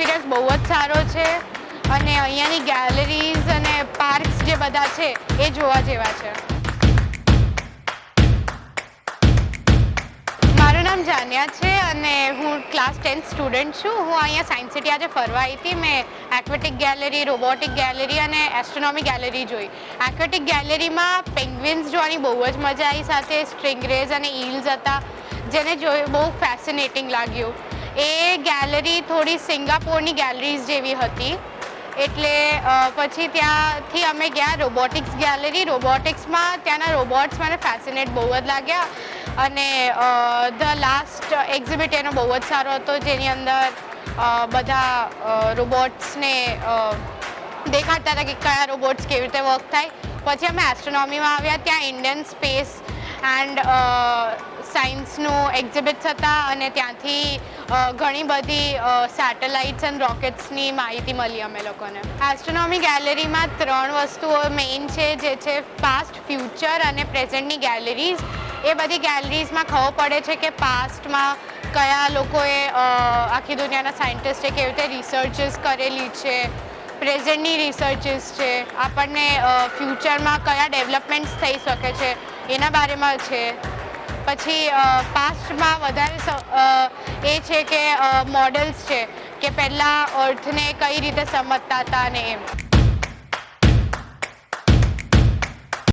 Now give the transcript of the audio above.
Experience બહુ જ સારો છે અને અહીંયાની ગેલેરીઝ અને પાર્ક્સ જે બધા છે એ જોવા જેવા છે. મારું નામ જાન્યા છે અને હું ક્લાસ 10th સ્ટુડન્ટ છું. હું અહીંયા સાયન્સ સિટી આજે ફરવા આવી હતી. મેં એક્વેટિક ગેલેરી, રોબોટિક ગેલેરી અને એસ્ટ્રોનોમી ગેલેરી જોઈ. એક્વેટિક ગેલેરીમાં પેંગ્વિન્સ જોવાની બહુ જ મજા આવી, સાથે સ્ટ્રિંગરેઝ અને ઈલ્સ હતા જેને જોઈ બહુ ફેસિનેટિંગ લાગ્યું. એ ગેલેરી થોડી સિંગાપોરની ગેલેરીઝ જેવી હતી. એટલે પછી ત્યાંથી અમે ગયા રોબોટિક્સ ગેલેરી. રોબોટિક્સમાં ત્યાંના રોબોટ્સ મને ફેસિનેટ બહુ જ લાગ્યા અને ધ લાસ્ટ એક્ઝિબિટ એનો બહુ જ સારો હતો, જેની અંદર બધા રોબોટ્સને દેખાડતા હતા કે કયા રોબોટ્સ કેવી રીતે વર્ક થાય. પછી અમે એસ્ટ્રોનોમીમાં આવ્યા. ત્યાં ઇન્ડિયન સ્પેસ એન્ડ સાયન્સનું એક્ઝિબિટ્સ હતા અને ત્યાંથી ઘણી બધી સેટેલાઇટ્સ એન્ડ રોકેટ્સની માહિતી મળી અમે લોકોને. એસ્ટ્રોનોમી ગેલેરીમાં 3 વસ્તુઓ મેઇન છે, જે છે પાસ્ટ, ફ્યુચર અને પ્રેઝન્ટની ગેલેરીઝ. એ બધી ગેલેરીઝમાં ખબર પડે છે કે પાસ્ટમાં કયા લોકોએ આખી દુનિયાના સાયન્ટિસ્ટે કેવી રીતે રિસર્ચિસ કરેલી છે, પ્રેઝન્ટની રિસર્ચિસ છે, આપણને ફ્યુચરમાં કયા ડેવલપમેન્ટ્સ થઈ શકે છે એના બારેમાં છે. પછી પાસ્ટમાં વધારે એ છે કે મોડલ્સ છે કે પહેલાં અર્થને કઈ રીતે સમજતા હતા અને એમ.